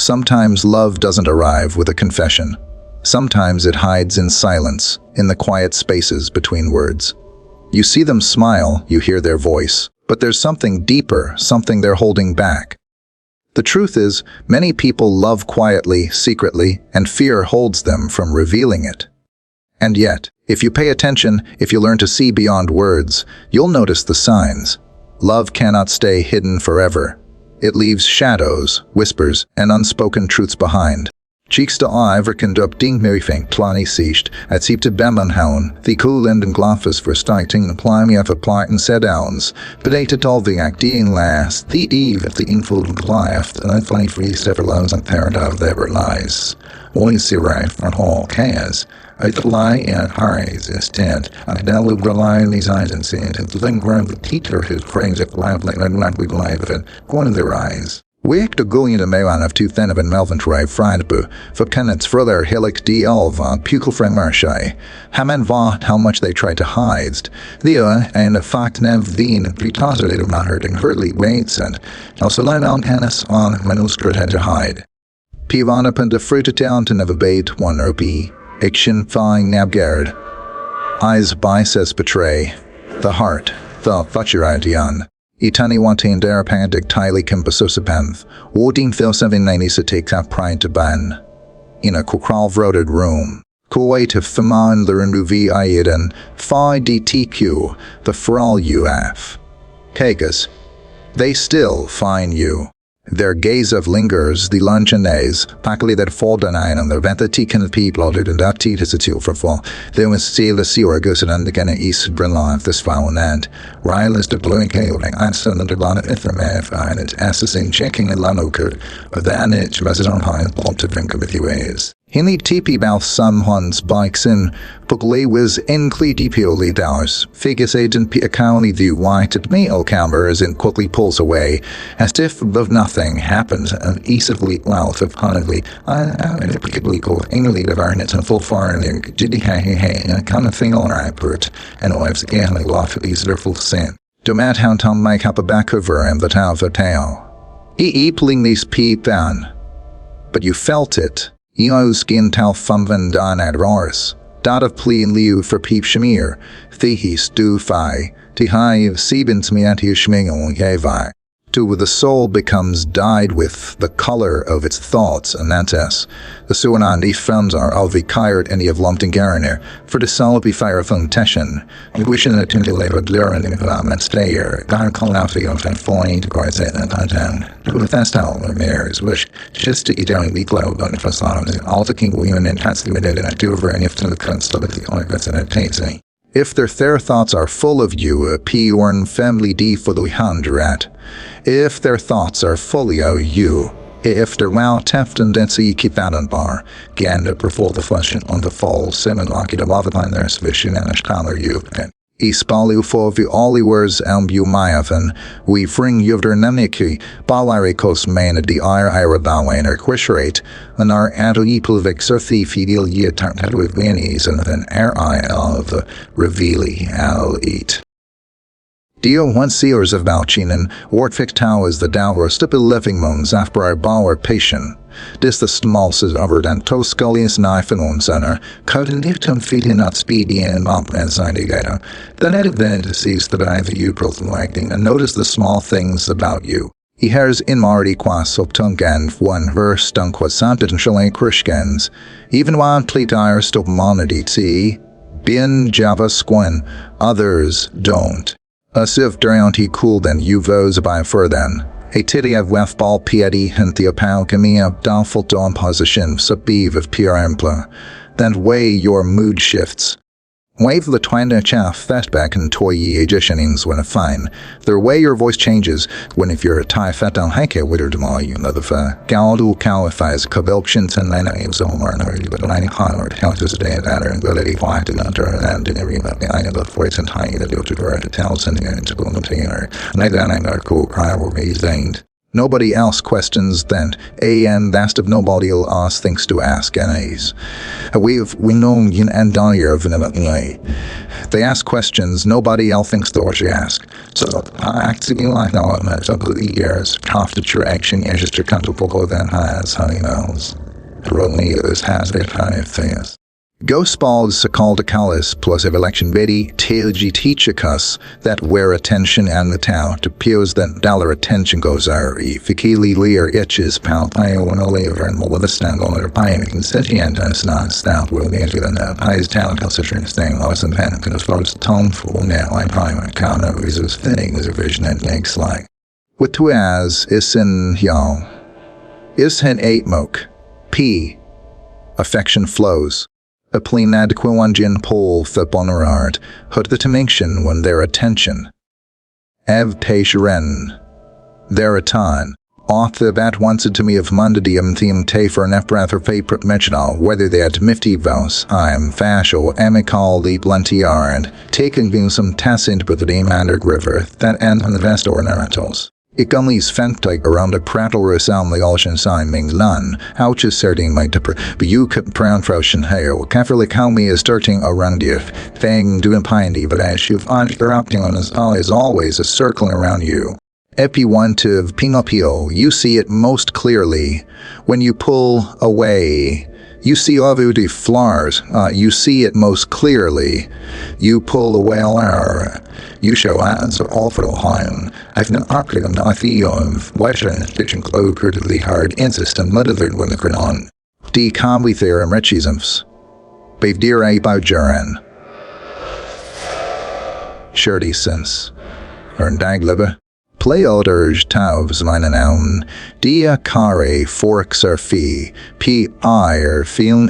Sometimes love doesn't arrive with a confession. Sometimes it hides in silence, in the quiet spaces between words. You see them smile, you hear their voice, but there's something deeper, something they're holding back. The truth is, many people love quietly, secretly, and fear holds them from revealing it. And yet, if you pay attention, if you learn to see beyond words, you'll notice the signs. Love cannot stay hidden forever. It leaves shadows, whispers, and unspoken truths behind. Cheeks de verkend op ding merifeng plani sicht, at siepte bemmenhouden, the koelend en glafes verstarting de plimi of applied sedowns, bedated alviac dien last, the eve of the invulden glift, and I find free severloos and parent of their lies. Only sirai from all chaos. I lie in harries instead. I now will rely on these eyes and see it, and linger on the teacher whose frames it loudly and not we live of it, one of their eyes. Week de goeien de meeuwen of two thin of een melventrij vrijdebu, verkennets further hillik die elva, pukelfremershai, hamen va how much they try to hide, the and a fact nev theen pretoserated of not hurting hurtly waits and also line on hennis on manuscript had to hide. Pivanapin de fruitatown to never bait one or be, iction fine nabgard. Eyes bices betray, the heart, the futuridian. Itani wanting der pandig tyli kimpasosipenth, wooding phil 790 se takes out pride to ban. In a kukral vroted room. Kuwait to Faman Lurnu V Ieden, Phi DTQ, the Fral UF. Kagas. They still find you. Their gaze of lingers, the luncheones, pakli that fall down on the ventatiken people did and that tea is a teal for fall. They was seal the sea or goes and again east brinla this foul and Ryle is the blowing cabling. I send under lot of information and it's assessing checking and lanokur, but then it's resident high all to drink with you ways. Hinny tipi mouth someone's bikes in, Pugley was in cleetipioli dours, figus agent p accounty the white at me cameras and quickly pulls away, as if of nothing happens, and easily mouth of honestly, I particularly go English of Arnett and full foreign, jiddy hey, and a kind of thing on I put, and wives again like lot of these are full sin. Do Matt Hound Tom make up a back over him the town of the tail. Pulling these peep down. But you felt it. Eo skin tal fumvan don ad roris. Dot of plea in liu for peep shamir. Thehis du fi. Tihai of sebins mianti shmingel yevi. To the soul becomes dyed with the color of its thoughts and nantes. The suanandi films are of the kired any of lumped in gariner, for the salapi fire from teshin, and wishing that to labor lurin in and stayer, gar calafti of and falling to guards and content. With that style of mares, wish just to eat down the globe on the facade, all the king women and hats limited and do over any of the constability on the and tasting. If their thoughts are full of you, P or in family D for the handrat. If their thoughts are fully of you, if their wow teft and density keep out on bar, gander before the function on the fall, semen locket of otherline there's vision and a scholar you. Ispalu for the Oliwers Elmbu Mayavan, we bring Yuvder Nemniki, Balarikos man at the Irabawa and our quishrate, and our Adoipulvik Surthi Fidil Yetartat with Viennese and then R.I. of the Revili Al Eat. Dio one seers of Balchinen, Wortfik Tau is the dower stipple living moons after our bower patient. Dis the smalses over than toscullius knife and on center, cut in dictum feeding not speedy and mop and signigator. Then at event sees the by the upril acting and notice the small things about you. He hears in mardi quas subtungan one verse dunquas santit and shalay krishkens. Even while pleitire stop monody see, bin java squen, others don't. As if drowned he cool then you voes by furthen. A titty of wef ball piety and theopal camia doubtful dawn position subbeeve of pure ampla. Then weigh your mood shifts. Wave the twine chaff fastback and toy ye agishanings when a fine. Their way your voice changes when if you're a tie fat down hike wither demal you another fa. Galdu califies kabelkshin and lana ames omar and early but lining hard held as a day at and ability white and under and in every the eye of the voice and high the to her to tell sending it into go container. Like that I'm our cool cry will be zained. Nobody else questions then, and that's of nobody'll ask things to ask anyways. We know yin and dire of an. They ask questions nobody else thinks to ask. Så aktivitetene over the years kraftutveckling är just kantopogo den has honeymoons. Rolneus has it honeythings. Ghostballs Sakaldakalis plus election vedi tilgi teachikus that where attention and the tau to pios that dollar attention goes are fikili lear itches pal pio and oliver and molestan on their pine consentient as not stout will the entry than that pies talent considering staying lost and panic and as far as tone full now I prime account of reasons fitting is a vision and next like. With two as is in y'all. Is hen eight moke. P. Affection flows. A plenadquanjin pole the bonerard, hud the dimension when their attention. Ev tesheren. Their atan. Auth the bat wanted to me of mundadium theme te for an efrather favorite mentional whether they had mifty vows I am fascio amical the bluntiard, taking being some tassint with the demandered river that end on the vest ornamentals. Ikunli's fentig around a prattle resoundly ocean sign ming lan, ouches certain my dipper, but you could proud froschen hair, carefully how me is dirting around you, fang doing pindy, but as you've interrupting on his eye is always a circling around you. If you want to pinopio, you see it most clearly. When you pull away, you see the flowers, you see it most clearly. You pull away you show as awful home. I've no arctic and I feel of western stitching cloak to the hard insistent mother when the crenon. D combi theorem rechisms. Bev dear a by juran. Shirty sense. Ern daglibbe. Playoderj tauvs meinen dia care forks are fee, pi feeln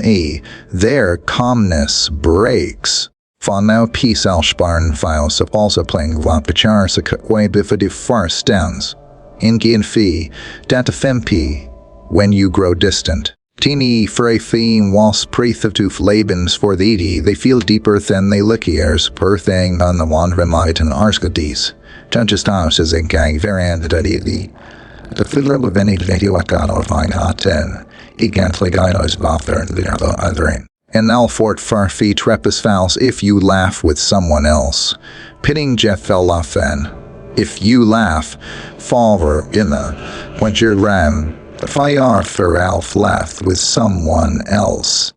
their calmness breaks. Von now peace alsparn files of also playing vampachar sa way bifidi far stands. Ingi and fee, data fempi, when you grow distant. Teeny frey theme was preithutuf labens for the they feel deeper than they lickiers per thing on the wandremite and arskadis. Judge's house is a gang variant at the fiddler of any video I got on fine hot 10. He can't play guidos bother the other. And now fort far feet trepus fouls if you laugh with someone else. Pitting Jeff fell laughen. If you laugh, forward in the when you're ram, fire for Alf laugh with someone else.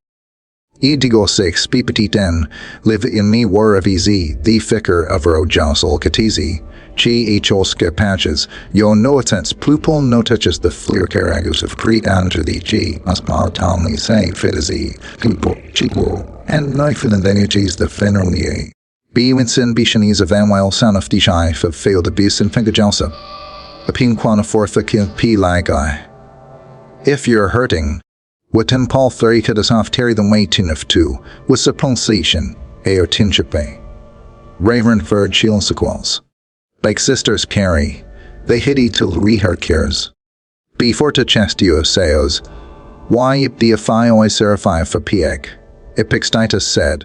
Idigo 6 pipetiten, live in me war of easy, the ficker of rojosol katizi. Chi echoske patches, yo noatens plupol no touches the fleer caragus of pre under the G, must tomly say fitizy, people, chipo, and knife in the energies the fenronier. Be winsin bishanese of anwile son of the shife of failed abuse and fingerjelsa. A pinquana fortha kill p lagai. If you're hurting, Watem Paul 3 could as off terry the waiting of 2, with the pronunciation, Ayo Tinchape. Reverend Virg Shield sequels. Like sisters carry, they hit till reher cares. Before to chestio seos, why the afio serify for piek, Epictetus said.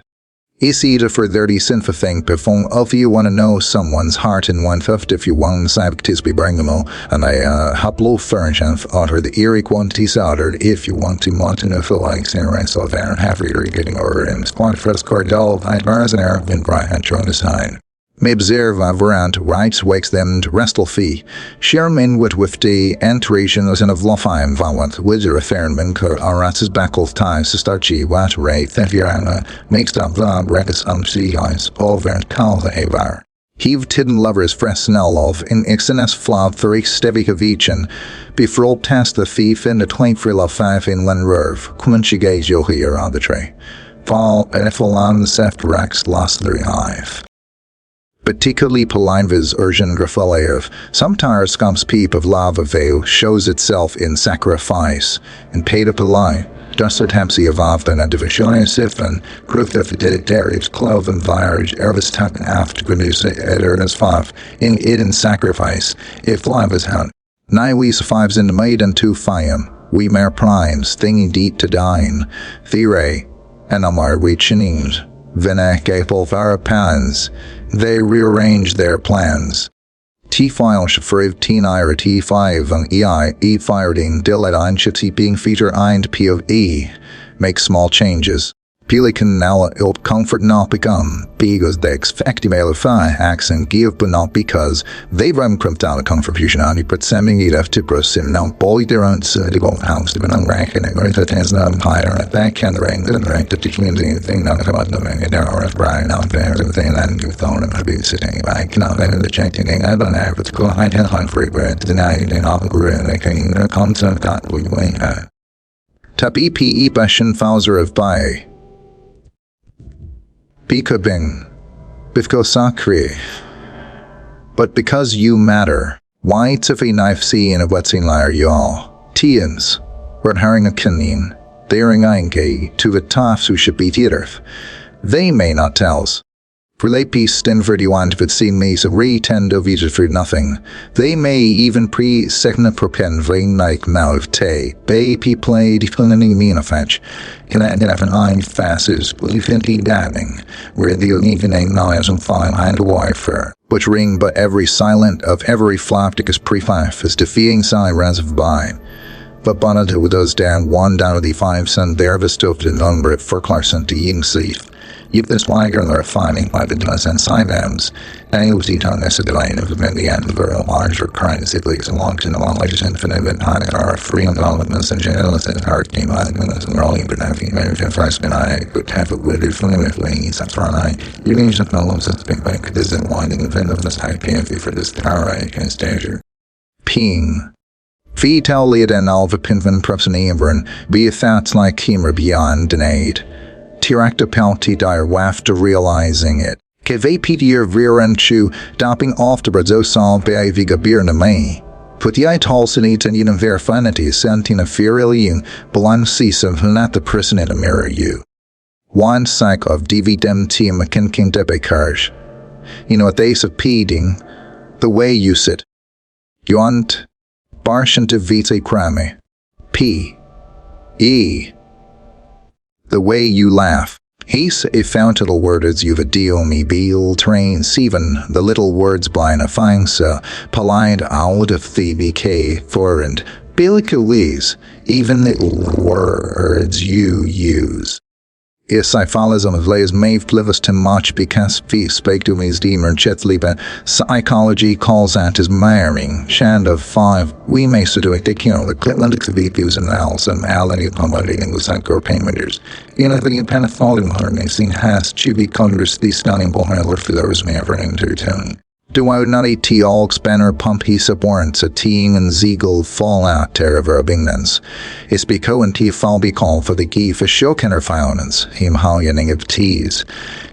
Isida for 30 sinfafing perform if you want to know someone's heart in 1/5 if you want sabctis be bringamo, and I haplo furnishant utter the eerie quantities uttered if you want to know feel like rest of Aaron half reader getting over and squad first cordell by bars and air in Brian John design. Mebzerva Varant writes wakes them to restal fee. Sherman with the entration in of Lofheim Vawant, Wizard Fairman Kur Aratz's backle ties to starchi wat ray Theviana makes up the records sea eyes over and call the Avar. Heave tidden lovers fresnelov in Ixenes flav thurik stevikavichin, befrol test the thief in the twinkfrill of 5 in Lenrurv, Kumanchigay Johir on the tray. Fall Efelan Seft Rex lost their hive. Particularly Palinva's Urgent Grafalev, sometimes scumps peep of lava veil shows itself in sacrifice, and paid up a lie, dusted hempsy of often and division siphon, proof of deditarius clove and virage, ervis tuck aft granus edernus fav, in it in sacrifice, if lava's hunt. Nine wees 5s in the maid and 2 fiam, we mere primes, thingy deep to dine, thire, and amar reachinings. Venek Apolvara pans, they rearrange their plans. T-file shafriv T9 T5 on EI, E-firing Dillet ein Shitsi being feature eind P of E, make small changes. Pelican nala op comfort not become, because the expectimalify accent give but not because they run cryptala contribution on it, but sending it up to prosim now boy their own to go house to be unranking or that has not higher at that can rank the rank to teach me anything not about the man there or Brian out there everything and you thought I'd be sitting I cannot let the checking I don't have to go hide and hunt free bread tonight and all the grid I can come to got we wait tap epe passion fouser of by Bing, Bifko Sakri. But because you matter, why Tiffy knife see in a wetting liar y'all? Tians, Red herring a kinin, daring einke to the toffs who should be theaterf. They may not tells. Relay peace Stenford you want if seen me so re-tend of each for nothing. They may even pre-second propen vein like mouth te, bay pe play defunding mean a fetch. Can I have an eye fasces, believe in damning, where the evening noise and fine hand warfare. Which ring but every silent of every flopticus pre-five is defeating silence of by. But bonnet with those down one down of the 5 cent there bestowed in number for Clarkson to ying safe. If this wagger are finding by the dozen sidams, and it was eat on this line of the end of a large or crying siblings along to the knowledge infinite and high are free and developments and generals and hard game arguments and rolling but having managed freshman I could have a witted fluently that's right you need to know since big bank this is winding the of this high PMV for this tower against danger. Ping. Fee tell lead and all the pinvin props and Ambrun be a thoughts like Kimmer beyond denade. Tiracta penalty dire after realizing it. Kevapetier rear and chew, dopping off the brazosal by viga beer na may. Put the eye talsinit and even verifinity sentina fearilium, belan seasum not the person in a mirror you. One sack of dividem tea McKinkin debekarj. You know what they of peeding, the way you sit. Youant, barshan de vite crame. P. E. The way you laugh. He's a fountal word as you've a deal me beal train Steven, the little words blind a fine so polite out of the BK for and Billicalese, even the words you use. Is syphilism of lays mave plivus to much because fee spake to me's demon chetliba psychology calls out as marrying shand of 5 we may so do it the Clitlandic views and owls and ality accommodating with psycho paymenters. You know the penitholium her seen has chibi congress the stunning boiler for those may ever entertain. Do I not a tea all spanner pump he warrants a teeing and zeagle fallout terror of Englands. It's beco and tea fall be called for the key for shokenner fountains, him halioning of teas.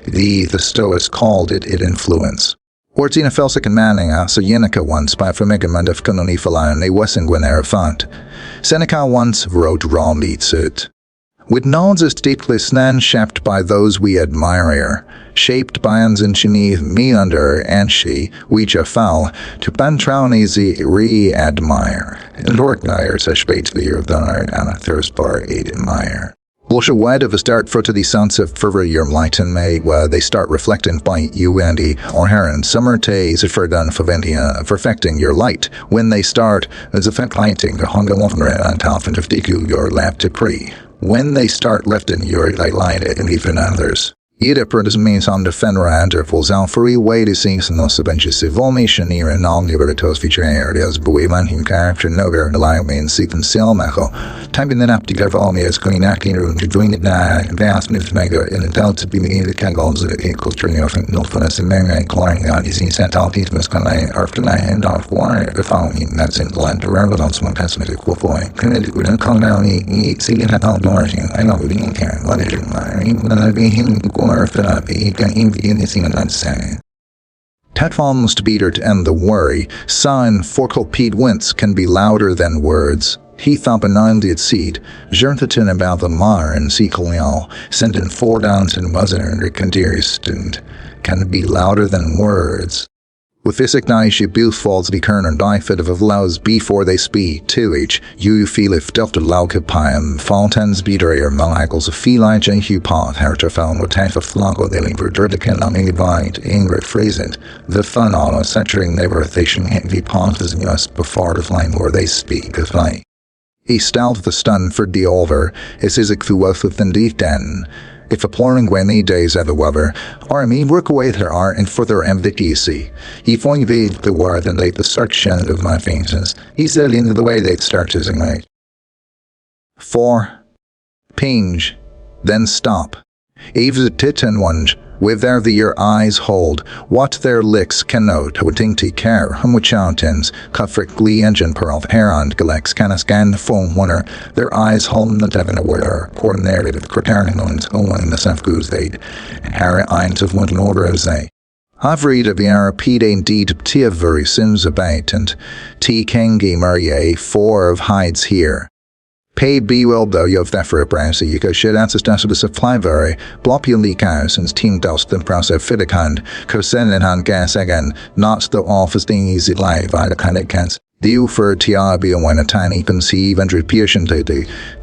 The Stoics called it influence. Ortina Felsic and Manning so Yenica once by Framigament of Canoni Falion a Wessingwin font. Seneca once wrote raw meats it. With nods as deeply snan shaped by those we admire, shaped by ans in beneath me under and she, which a foul, to bantrownies re-admire, and orknire such baits the of the art and a thirst bar aid admire. Bullshit wide of a start for to the sons of fervor your light and may where they start reflecting by you Andy or Heron summer tays for done faventia perfecting your light when they start as effect lighting the hunger longer and top and of DQ your lap to pre. When they start lifting your light and even others. Ida produce means on the fenra intervals out for a way to see some benches of formation near and all liberatos feature areas buiman who character no very alive means sequence cell mecho. Typing that up to get all me as clean acting room to join it now vast news mega in a doubt to be the kegels of a culture of no funness and many inclining on his sent out these misconai after night and off war the following that's in the land to relevance one pessimistic boy. Kinetic would come down he see it out nourishing. I know we didn't care what it is. When I be him Tatfall must beater to end the worry. Sign forklepede wince can be louder than words. He thought benign at seed. Jernthetin about the mar and sequelial. Sent in 4 downs and wasn't under condirist and can be louder than words. With this ignite you both falls the kern and die fit of lows before they speak to each. You feel if delta laucapium, fountains beater your molecules of feline and hue pot, herter found with half of flago they linger derdican on any bite, ingrid phrasing. The fun on a centering neighborization heavy pot is just before the flame where they speak of light. He stout the stun for the over, is his ikfuoth within deep den. If applying many days at the weather, army work away their art and for their MVTC. If only they the word and they the section of my fingers, he said into the way they'd start using me. 4. Pinge, then stop. Eves titan one, with their eyes hold, what their licks cannot, wittingti care, humwichantins, kufrickly engine pearl, herond, galex, canascan, foam winner, their eyes hold the devon aware, coordinated with criterions, owing the safgoos they'd, harry eins of one order as they. I've read of the Arapide indeed tia very sims abate, and T. Kengi Murray 4 of hides here. Paid be well though you have that for a browser you go shit answers down to the supply very blop you leak out since team dust the process fiticand cosen and on gas again not the office thing easy live I the kind of cans you for tiabi when a tiny conceive and reputation to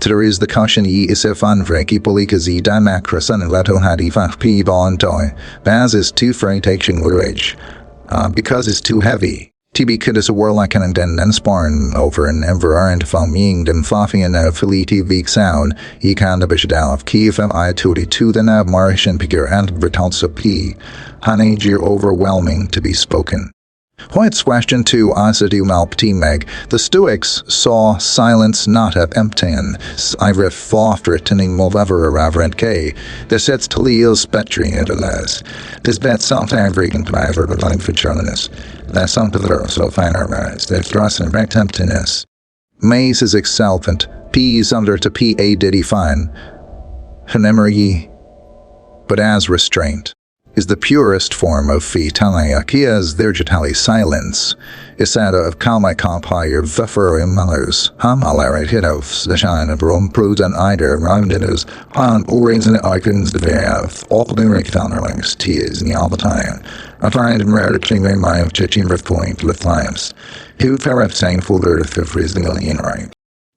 there is the caution ye is a fun freaky polikazi dimacroson and leto had ifaf p bond toy baz is too free taking rage because it's too heavy. TB could is a whirl like an den sparn over an ever aren't from ying dem fluffy and a fility week sound, he can the bishadal of Kiev I to the nav Marishan figure and Britanza P. Honey, you're overwhelming to be spoken. White's question to Asadu Malptimeg, the Stoics saw silence not of emptin, Ivrif foftrittening movever reverent K, the sets to Leo's betri into less. This bet sometimes freaking to my verbal for journalists. That's something that are so fine rise, they're thrust and right emptiness. Maze is exultant, P is under to P.A. diddy fine. Hanemery, but as restraint. Is the purest form of fitaliakias digitally silence. Isada of kalmai compire veferim malers, hamalarate hitovs, the shine of Rome prudent eider, roundinus, han orange icons the vev, all the rectanglings, tears in the albatine. I find him rare to cling my of chitching with point with limes. Who ferret saying full earth of freezing alien right.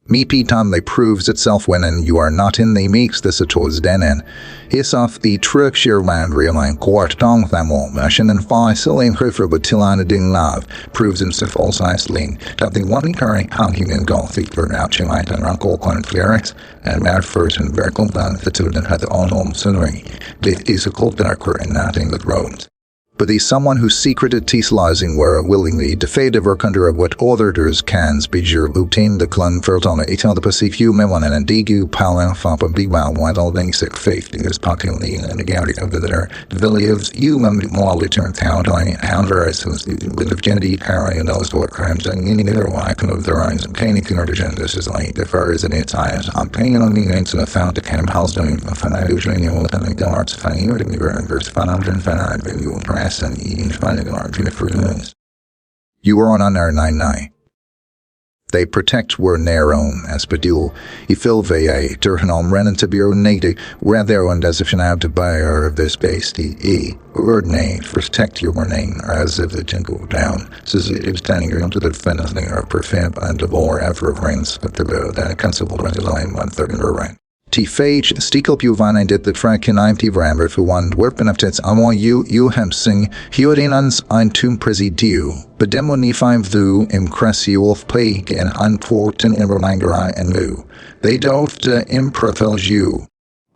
Meepy Tomley proves itself when you are not in the makes this a toes denen. Hiss off the trick sheer land realign court dong thamo machine and fi silling herfer but tilana ding love proves himself also isling that the one current how human golf feet for out chimite and uncle con clerics and mad first and vertical down the student had the on home scenery. It is a cold darker and nothing but roads. But the someone who secreted teaslizing were willingly defeated work under of what others cans be your obtain the clun fertona etal the pacific mewan and digu pala fapa big wow white all things sick faith is popularly and the gary of the villages you more return town I however as with the virginity power and those what crimes and any other why can of their eyes and painting to agendas is like the furs in its eyes I'm paying on the ends of found the camp house doing a finite usually all the arts funny or to be very verse 505 you press and finding an argument for this. You are on our 99. They protect were near own as Badul, Ifilvea, Durhanum, Renan to be native, where there and as if an out to buyer of this base, the word name, protect your name, as if the jingle down, says it is standing into the defendant, or perfect and of all ever rains, but the that conceivable line 1/3 in right. T-Phage, Stikkel Puvana did the track in IMT Rammer for one werpen of tits I want you hemsing, Hiorinans ein tum presidiu, bedemo ni 5 thu im cresiolf plague and unporten in Rolangera and mu. They don't improfels you.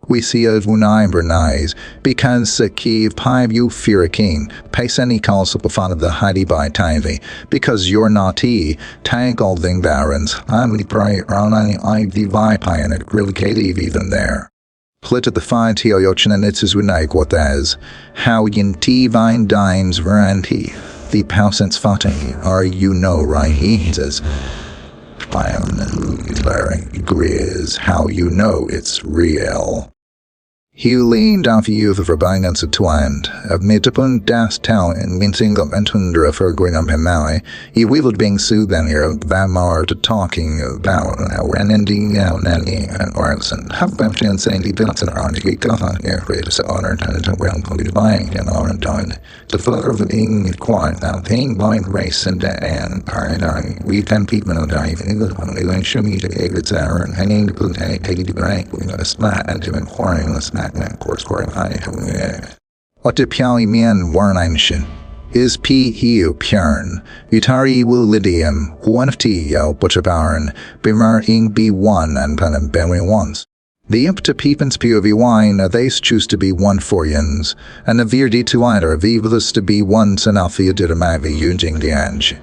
We see as unai bernies, because Kiev pive you fear a king, pace any calls up of the Heidi by Tivy, because you're not he, tag all thing barons, I'm the bright round I divide pie and it really can't even there. Plit at the fine teoyochin and it's as unai what as, how yin tea vine dines veranti, the pausens fatting, are you know right he says. I am Grizz, how you know it's real. He leaned off youth of abundance entwined, of midupon das town and mincing of entundra for going up him he wheeled being soothed then here of Vamar to talking about how and ending out nanny and Orson. How about you saying he built an around he got on here for it honor and to well complete buying and all done. The father of the being quiet now paying blind race and paradise. We 10 people on dive in the family when show me the eggs are and hanging the boot and taking the bank we got a smat and to inquiring the smat. Course scoring high. What did Piali Mian Warneinshin? Is P. Hiu Pjern, Utari Wu Lydium, one of T. Yo Butcher Baron, Bimar Ing B1 and Panem Benry once. The imp to peepens POV wine, these choose to be one for yins, and the virdi to either vivus to be one and althea didomavi using the ange.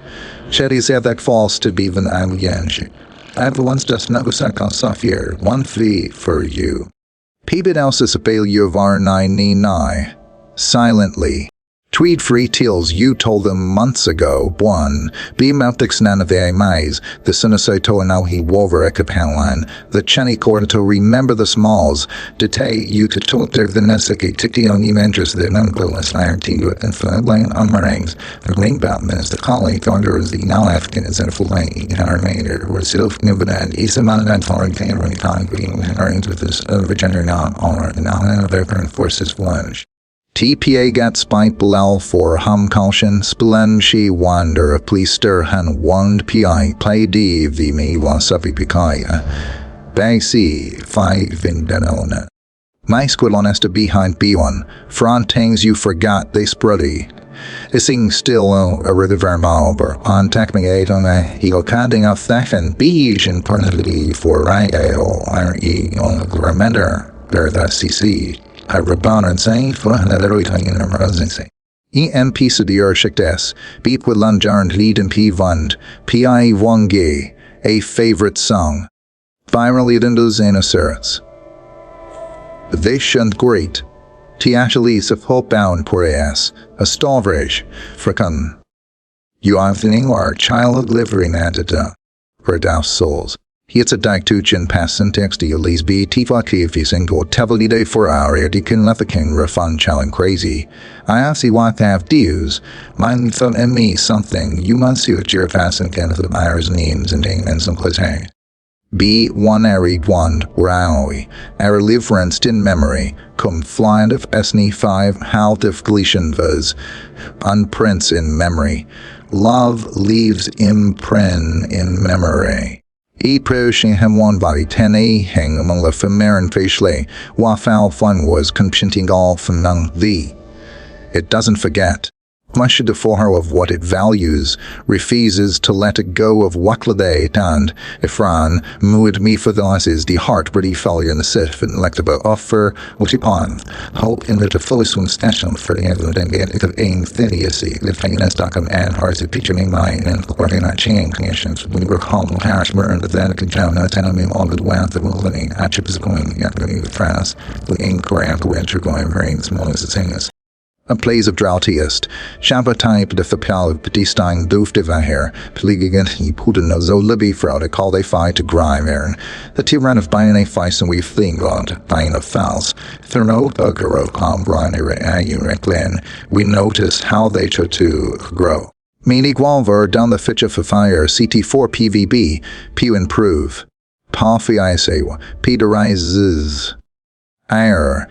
Chetty said that false to be van ange. Everyone's just not a here, one fee for you. Peebit else is a bail you of R9 silently. Tweed free teals you told them months ago, one, be moutix nan of the mais, the sinasaito and now he wover ekapalan, the cheni corto remember the smalls, dete you to told their the nesiki tiki on you enters the nonpolis iron to you and flatline on merengues, the ring batman is the colleague under is the now African is in a full lane in our remainder, or silf nibadan, isaman and foreign camera time being herrings with this Virginia non honor and now their current forces lunge. TPA gat spite belal for hum caution splenshi wander of pleaster han wand pi play d v me wasabi picaya. Basi 5 in denona. My squidlon is to behind B1. Frontings you forgot they spruddy. Ising still a river malber on takming 8 on a heel canding of thachen beige in partity for Rio IRE on the remainder there the CC. I rebon and say for another Italian emergency. EMP Sudir Shiktes, beat with Lunjarn lead and P Vund, P.I. Wongi, a favorite song. Virally Dindos Anasurats. They shunned great. Tiachalis of hope bound Poreas, a Stavrage, Fricun. You evening or child livering antita, for douse souls. It's a dictuchin passant textiles be tifakifising or tavalide for our dikin lethaking refund challenge crazy. I see what have deus. Mine thought and me something. You must see what your passant can of the buyer's names and ding and some clitang. Be one arid one, raoi, our liverence in memory, cum flying of esni 5 halt of Galician was, unprints in memory. Love leaves impren in memory. E proshing him one body 10 hang among the familiar facially, while foul fun was consenting all from among thee. It doesn't forget. Much to for her of what it values, refuses to let it go of waklade and, ifran, muid me for thus is the heart ready failure in the sif and electable offer, which upon, hope in the fullest one station for the evident and get it of aim thiniacy, the famous docum and hearts of picturing mine and according our chain conditions, we were home, harsh burn, the then conjound, not telling me all the wealth of living, attributes going, yet going with France, the ink or after winter going very small as the singers. A place of droutiest, Shabba type de fapal of Petistine doof de vaher, Peligan he puden no zo libby fraude call they fight to grime ern, the tyran of buying a fice and we fling god, buying of fouls, therno bugger of calm brine ayu reclen, we notice how they to grow. Meaning Walver down the fitch of fire, CT4 PVB, Pew improve. Palfi Isawa, Peter rises. Air,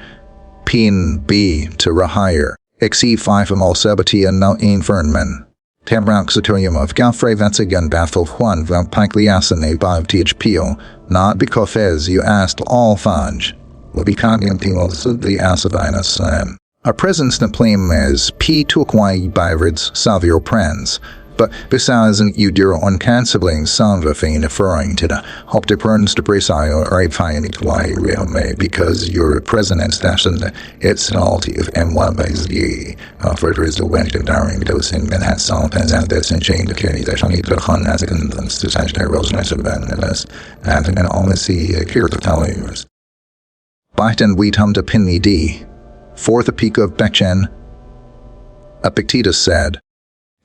Pin B to Rahire. XE5 amol sebati and no infernmen. Tabroxatorium of Galfrey Vatsagan Bathel Juan Van Pikliasane Bob THPO, not because you asked all fudge. Will be conjunctimals the Asavina Sam. Our presence in the plane is P. Tukwai Byrids Savio Prens. But besides you duro uncancelling some of the referring to the hope to perns to presayo or a fine why real may because your president's station it's an alti of M1 by Z further is the wench of daring dose in Manhattan song pens and this and chain the carry that shall need to con as a convince to Sagittarius Rose nice of Ben and us and then always see a cure to tell yours. Bite and wheat hum to pin me D. Fourth a peak of Bechen. Epictetus said.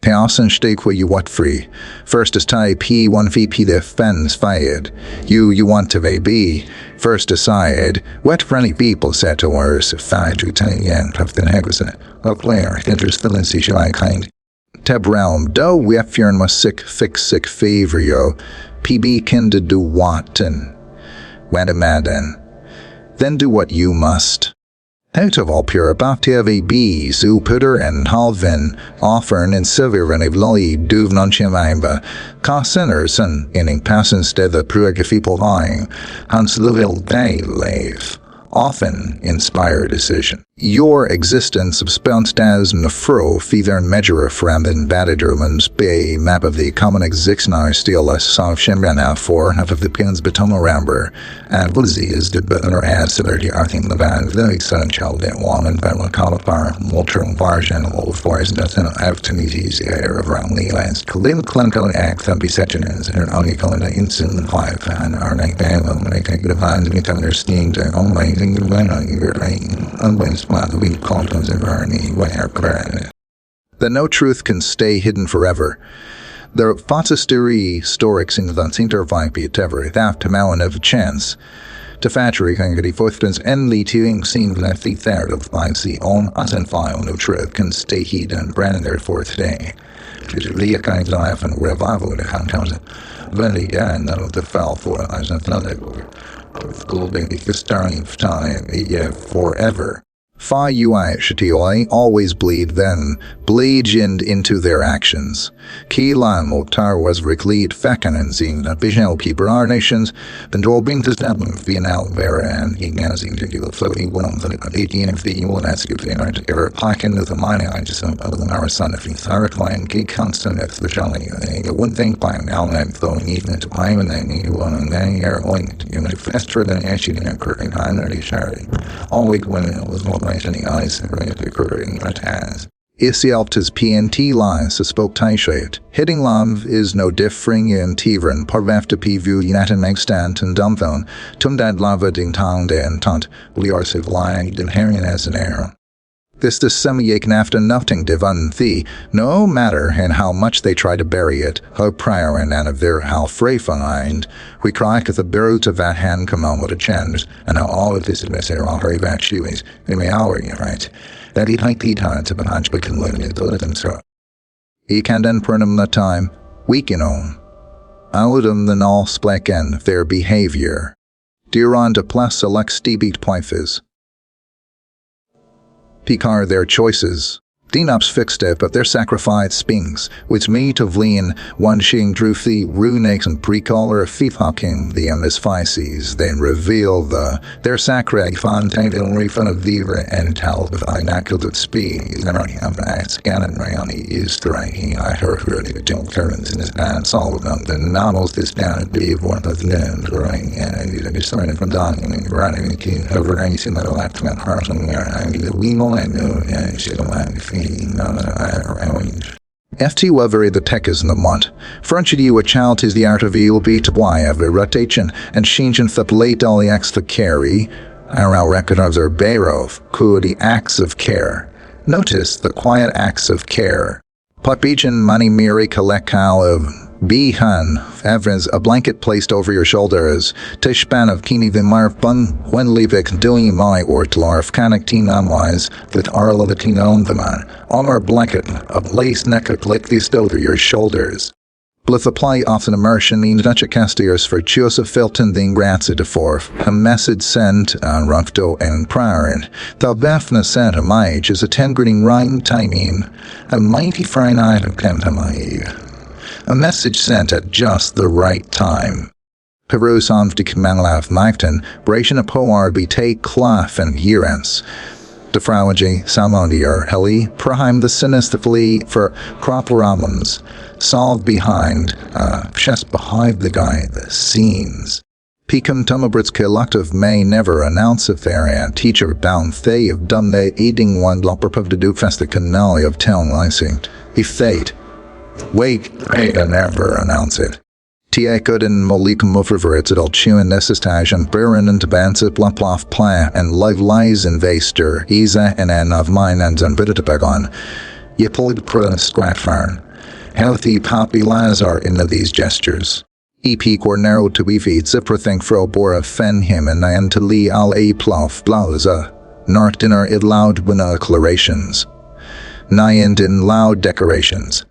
Teasen steek where you what free. First is tie P1 VP the fens fired. You want to be. First decide. What friendly people said to us if I to tell yen of the negligent. Look there, interest the Lindsay shall I kind. Teb realm, do we fearing was sick favor yo. PB kin to do what and when a madden. Then do what you must. Out of all pure baktevi B, Zuputer and Halvin, offern and Silverin of Lolly Duvnon Chimamba, Kaseners and inning passens de the Pruagafipal lying, Hans Luvil Day Lave, often inspire decision. Your existence spelt as nefro feather measure framben badidermans bay map of the common existnar steel soft shimrana for half of the pins betomo ramber and Lizzie is the better as severity arthing the band the son child in one and battle calipar mulcher varsion low forest doesn't have to meet easy air around the lands Kalim clinical act that be sections and only calling the instant five and our night band when I take the vines me tell their steam and only thing to win on your rain unwins. The no truth can stay hidden forever. The fatisteri Stoics in the intervipi tever after mountain of chance. To factory kan get forthrens endly to seen that the third of finds the own as and file no truth can stay hidden and brand their fourth day. To the kind life and revival the counters very and of the fell for as another golden the starting of time forever. Fa ui shitioi always bleed then, bleed into their actions. Ki lam otar was recleed fekanen zing na bijel piper nations, then drobing to them vienal vera and ignazing to the floating one that 18 of the one as you think to ever packen the mining I just of the marathon of the third line ki constant at the jolly. One thing by now and throwing even into time and then you one and then you're going to faster than actually occurring on early charity. All week when it was more any eyes occurring that has. Isielptas PNT lines spoke Taishayet. Hitting love is no differing in Tivran, parvafta pivu unatin extant and dumphone, tumdad lava ding tong den tant, liarsiv lying den herring as an arrow. This semi-yak nafta nothing divan the, no matter in how much they try to bury it, how prior and of their how freyfind, we cry at the biru to that hand come on with a chance, and how all of this is all very back shoes, they may hour you right. That he like the time to bench but can learn it to let them through. He can then pernum the time, weaken on. Outum than all splaken their behavior. Diron de plus select stebit poifes. Picar their choices. Dinops fixed it, but their sacrifice spings, which me to vleen, one shing drew the runakes and precaller of fifhakim, the emisfices, then reveal their sacrag fontaine and refund of viva and tal with inaculate speed, and running up the scanning rayoni is the right I heard the Jim currents in his hands, all of them, the novels this down and be one of the names, right, and he's starting from dying and running the king over anything that will have to get hurt on there, and the weevil and no, and she don't have to FT Wevery the tech is in the mont. Fronted you a child is the art of evil be to why ever rotation and shingen the late all the acts the carry. Our record of their barov, could the acts of care. Notice the quiet acts of care. Potbeachin money miri kolekal of Bihan, Evrins, a blanket placed over your shoulders. Tishpan of Kini Vimarf Bung, when Levik doing my ortlarf kanak tinamwise, with Arla the Tinon the man. On our blanket, a lace necklet lick these over your shoulders. Blith apply often immersion in Dutch castiers for Joseph Filton the Gratsa de Forf, a message sent on Rufto and Priorin. The Bafna Santa Mage is a 10 gritting rhyme timing, a mighty fine item Kentamai. A message sent at just the right time. Perus on de Kmanlav Magton, Bration a Poar be take Claf and Yerens. Defrauagy, Salmondier, Heli, Prime the Sinistophy for Croporamums. Solved behind, just behind the guy, the scenes. Pecum Tumabrits Collective may never announce if their teacher bound they have done the eating one lopper of the do fest the canal of town licing. If they'd. Wait, and never announce it. Tia couldn't molikum oververits at all chewing necessitage and burren and tabansit blumplof pla and live lies invaster, Isa and an of mine and unbiditabagon. Ye pulled prun scratfarn. Healthy poppy lazar into these gestures. EP or narrow to be feet ziprathink fro bora fen him and to lee al a plof blauza. Nart dinner it loud binoclarations. Nyand in loud decorations.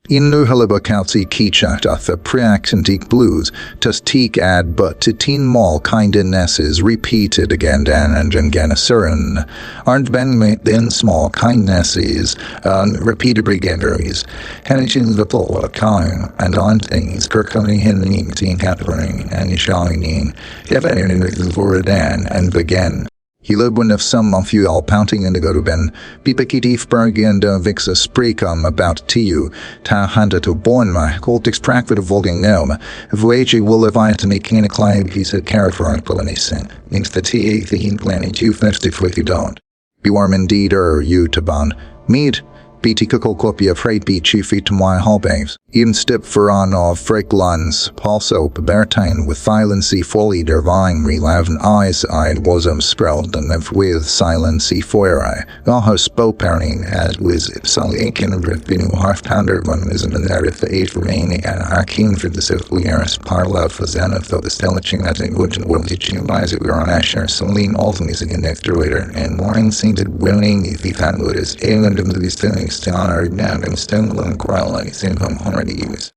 In nu halibakautsi kicha the preaccentic blues, tus teak ad but to teen mall kindnesses repeated again and again asurin. Aren't ben then small kindnesses, repeated brigandaries, henachin the full kind, and on things, kirkani hinning, teen capturing, and shining, if anything for dan, and begin. Hilobun of some of you all pounting in the goruben, Pipakitif Bergen de Vixa Spricum about tiu, ta handa to bonma, Coltix Prakvid of Volgang Gnome, Voyager will evite to make a client he said character on Polynesian, means the TA the in planning 250 if you don't. You are indeed you taban, mead. BT Kukulkopia Freight B Chiefy to my hallbaves. Even stip Veran of Freklans, also Bertine with violency fully der vying relaven eyes eyed wasum sprelled and if with silency foiri. Gaho spoparing as with Saliakin Ripinu half pounder one is an narrative the age remaining and Arkin for the Sifliaris parla for Zenith of the Stellaching that in Wood and Will teaching lies that we are on Asher, Celine ultimately again next later, and Warren seemed willing if he found what is alien to these things. Honor now and stone and growl like same from already used.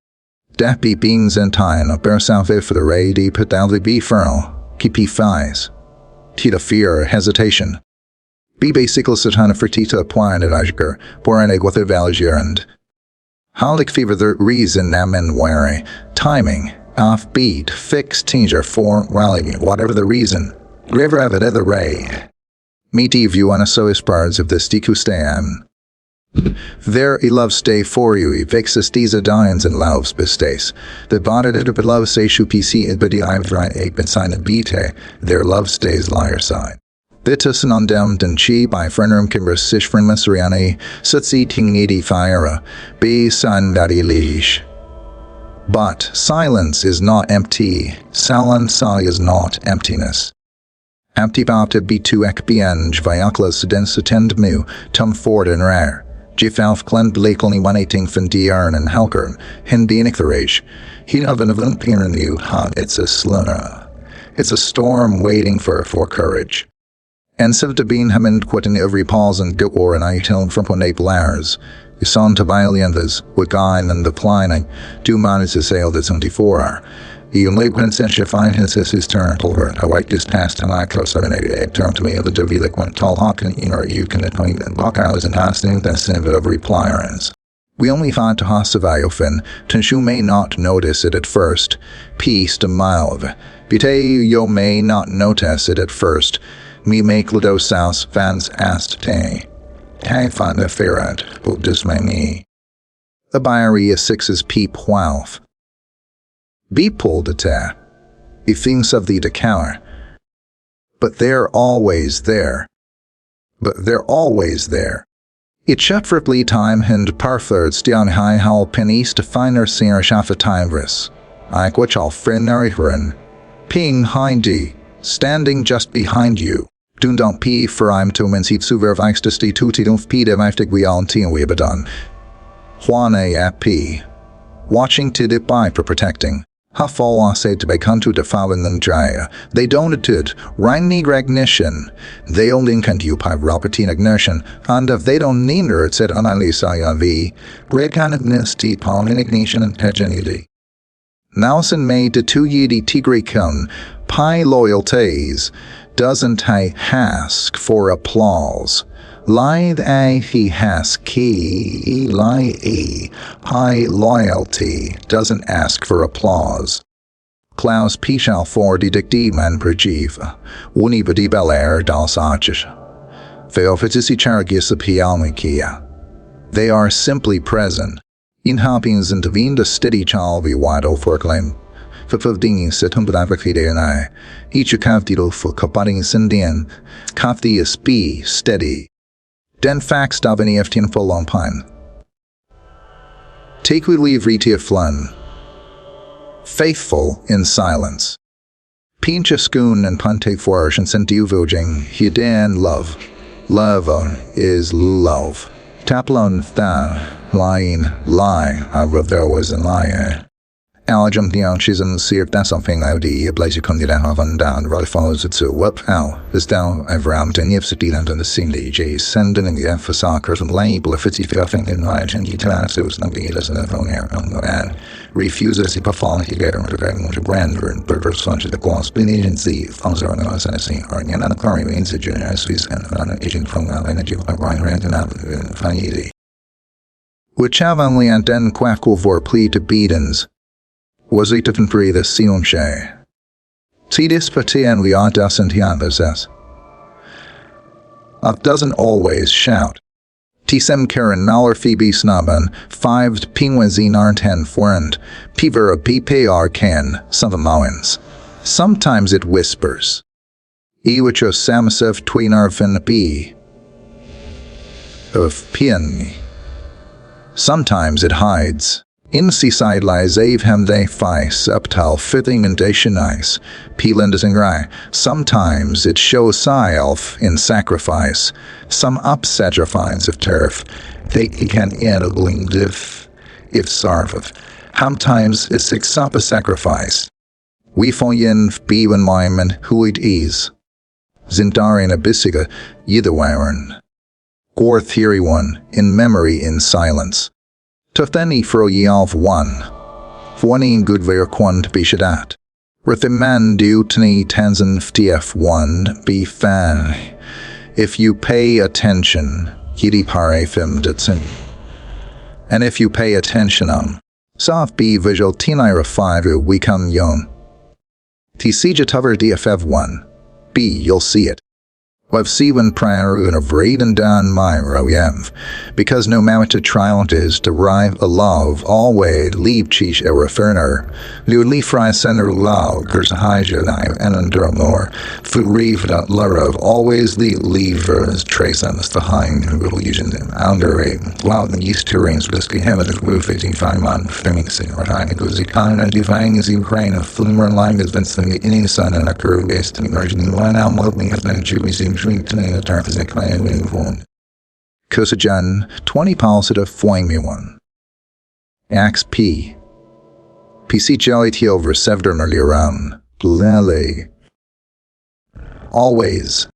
Dappy beans and tine up bear south for the ray deep put down the be furl, keep he fies. Tita fear hesitation. Be basically satana for tita point at Ajger, pour an egg with a valgerand. Halik fever the reason nam and wary, timing, offbeat, fixed tinger for rally, whatever the reason. River of it other ray. Meet view on a so birds of this decusteam. There he loves stay for you, he vexes these dines and loves bestays. The bonnet it below say shu pc it bidi I've right egg but sign a bete, their love stays liar side. Vitus non dem den chi by frenum kimber sish fren masriani, sutsi ting needy fire, be san daddy leash. But silence is not empty, silence is not emptiness. Empty bapta be tu ek bienge viaclas dens attend mu, tum ford and rare. Gifalf Glen Blakeley 118 van Diarn and Halkern, Hin Dienictherage. He of an Olympian in you, ha, it's a slunner. It's a storm waiting for courage. And siv de bean hamind quitting every pause and gor and I tell from one ape lars. You son to violienthas, wagain and the plining, do manis to sail the 24 You only princess find his turn over. I like this past time I close on a turn to me of the Davidic one tall hawk and you can appoint and block hours and hasting that sin of repliers. We only find to Hasavayofen, since you may not notice it at first. Peace to mild. Bite you may not notice it at first. Me make Ludosaus fans asked te. Tag find the ferret, will dismay me. The Byery is six's peep whalf. Be pulled a ta. He thinks of the decower. But they're always there. It shefriply time and parthard stian high hal pennies to finer singer shafa timevris. Ike which all friend narihrin. Ping hindy, standing just behind you. Doen don't pee for I'm to men seat suver vikestisti tuti don't pee de viftig we all teen we abadan. Juane ap p. Watching to dip by for protecting. Hafal said to be contu de fawen than jaya. They donated rein recognition. They only can you pipe robertine ignition. And if they don't neither it said analisa v. Recanibnesti palm ignition and hegenuity. Nausen made the 2 yedi tigri kun. Pi loyalties. Doesn't I ask for applause. Lithe he has key, high loyalty, doesn't ask for applause. Klaus Pichal for die man pergiva, univa di belair das arches. Feofitisi charagis pialmikia. They are simply present. In hopings and devine the steady chalvi wado for claim. Fifding setum bedavakide and I. Each kavdilo for kapating sindian. Kafdi is be steady. Den fax davini eftin full on pine. Take we leave retia flun. Faithful in silence. Pincha schoon and pante forge and sentiu vojing, hidan love. Love is love. Taplon tha, lying, lie, there was a liar. Alajum she's in the seer, that's something I would a blaze you come down and down, rather follows it so whoop, ow, this down, I've rammed and you've seen under the scene, DJ, sending in the emphasakers and label if it's if you think in my agenda, it was nothing he doesn't have on air, and refuses to perform he get under the grander and burgers such as the gloss, bin agency, funds are on the Tennessee, or in another car, means a generous and an agent from the energy of Brian Rand and Fanny. Which have only and then quackle for plea to beatens. Was it to free the sionche? Tidis patien we are doesn't he others. doesn't always shout. Tisem karen naller phoebe snaben, 5 penguin arten forend, pivera ppr can, savamowens. Sometimes it whispers. Iwacho samasev twinarven b. Of pien. Sometimes it hides. In seaside lies avhem they feis uptal fitting and dationis, pelandesingrai. Sometimes it shows self in sacrifice, some upsacrifice of turf, they can enabling if sarvav. Sometimes it's exapa sacrifice. We foyen bewen myman huid ease. Zindarin abisiga yidawaren. Gore Theory 1, In Memory in Silence. Tutheni fro yalv 1. Fwanin gudver quant bishadat. Rithiman dutni tanzan ftf 1 be fan. If you pay attention, hidi pare fim ditsin. And if you pay attention soft b visual tinaira 5 wikan yon. Tisija tuver dff 1. B you'll see it. We've seen prior of Raiden Dan Myro Yev, because no mamata triunt is derive a love always leave chish referner, lu lifri center love gers hija and undermore, fu reeve that love always leave as trace on the hind who will use them under a loud and east terrains whiskey him at the roof 85 man framing sin or high goes the kind of divine is Ukraine of flimmer line is Vincent the Indian sun and a curve based in emerging one out modeling has been Jewish the turf is a claim uniform. Kusajan 20 positive foing me one. Ax P. PC jelly over sevdern earlier on. Blale. Always.